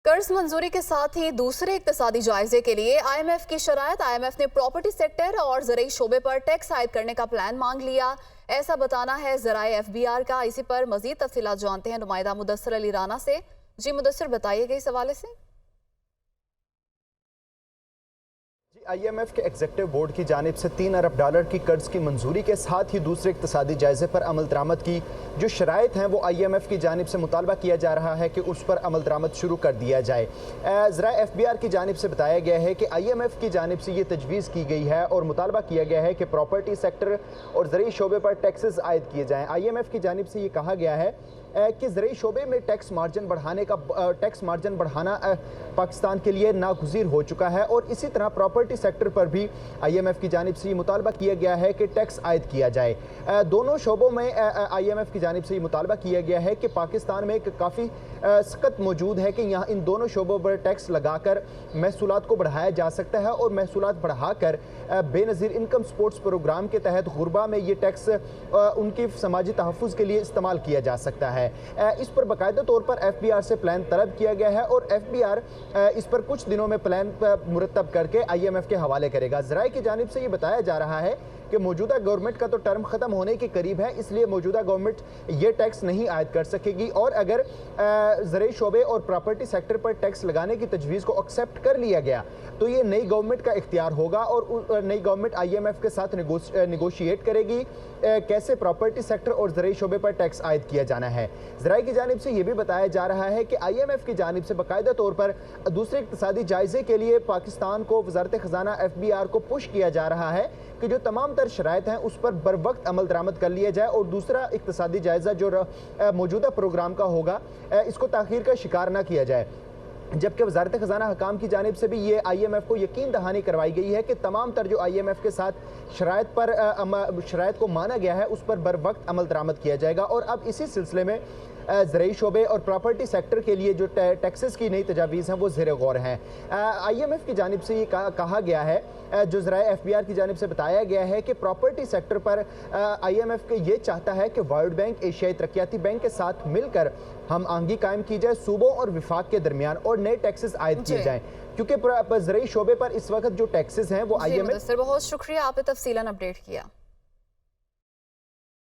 कर्ज मंजूरी के साथ ही दूसरे इक्तिसादी जायजे के लिए IMF की शराइत। IMF ने प्रॉपर्टी सेक्टर और ज़राई शोबे पर टैक्स आयद करने का प्लान मांग लिया। ऐसा बताना है ज़राए FBR का। इसी पर मजीद तफसीलात जानते हैं नुमाइंदा मुदस्सिर अली राना से। जी मुदस्सिर, बताइएगा इस हवाले से। IMF के एग्जीक्यूटिव बोर्ड की जानिब से $3 अरब की कर्ज की मंजूरी के साथ ही दूसरे इक्तिसादी जायजे पर अमल दरामद की जो शराइत हैं वो IMF की जानिब से मुतालबा किया जा रहा है कि उस पर अमल दरामद शुरू कर दिया जाए। ज़राए FBR की जानिब से बताया गया है कि IMF की जानिब से ये तजवीज़ की गई है और मुतालबा किया गया है कि प्रॉपर्टी सेक्टर और ज़राई शोबे पर टैक्सेस आयद किए जाएँ। IMF की जानिब से ये कहा गया है कि ज़राई शोबे में टैक्स मार्जिन बढ़ाना पाकिस्तान के लिए नागुज़ीर हो चुका है और इसी तरह प्रॉपर्टी सेक्टर पर भी IMF की जानिब से ये मुतालबा किया गया है कि टैक्स आयद किया जाए। दोनों शोबों में IMF की जानिब से ये मुतालबा किया गया है कि पाकिस्तान में काफ़ी सख्त मौजूद है कि यहाँ इन दोनों शोबों पर टैक्स लगाकर महसूलात को बढ़ाया जा सकता है और महसूलात बढ़ाकर बेनज़ीर इनकम सपोर्ट्स प्रोग्राम के तहत गुरबा में ये टैक्स उनकी समाजी तहफ़्फ़ुज़ के लिए इस्तेमाल किया जा सकता है। इस पर बाकायदा तौर पर FBR से प्लान तलब किया गया है और FBR इस पर कुछ दिनों में प्लान मुरतब करके IMF के हवाले करेगा। ज़राए की जानिब से ये बताया जा रहा है कि मौजूदा गवर्नमेंट का तो टर्म ख़त्म होने के करीब है, इसलिए मौजूदा गवर्नमेंट ये टैक्स नहीं आयद कर सकेगी और अगर ज़राई शोबे और प्रॉपर्टी सेक्टर पर टैक्स लगाने की तजवीज़ को एक्सेप्ट कर लिया गया तो ये नई गवर्नमेंट का इख्तियार होगा और नई गवर्नमेंट IMF के साथ निगोशिएट करेगी कैसे प्रॉपर्टी सेक्टर और ज़राई शोबे पर टैक्स आयद किया जाना है। ज़राए की जानिब से ये भी बताया जा रहा है कि IMF की जानिब से बाकायदा तौर पर दूसरे इक्तिसादी जायजे के लिए पाकिस्तान को वज़ारत ख़ज़ाना FBR को पुश किया जा रहा है कि जो तमाम तर शराइत हैं उस पर बर वक्त अमल दरामद कर लिया जाए और दूसरा इक्तिसादी जायज़ा जो मौजूदा प्रोग्राम का होगा इसको ताख़ीर का शिकार ना किया जाए। जबकि वज़ारत ख़ज़ाना हकाम की जानिब से भी ये IMF को यकीन दहानी करवाई गई है कि तमाम तर जो IMF के साथ शराइत को माना गया है उस पर बर वक्त अमल दरामद किया जाएगा। और अब इसी सिलसिले में ज़राई शोबे और प्रॉपर्टी सेक्टर के लिए जो टैक्सेस की नई तजावीज़ हैं वो ज़ेर गौर हैं। IMF की जानिब से ये कहा गया है, जो ज़राए FBR की जानिब से बताया गया है कि प्रॉपर्टी सेक्टर पर IMF के ये चाहता है कि वर्ल्ड बैंक, एशियाई तरक्याती बैंक के साथ मिलकर हम आहंगी कायम की जाए सूबों और विफाक के दरमियान और नए टैक्सेस आयद किए जाएँ, क्योंकि ज़राई शोबे पर इस वक्त जो टैक्सेस हैं वो IMF। बहुत शुक्रिया, आपने तफसीलन अपडेट किया।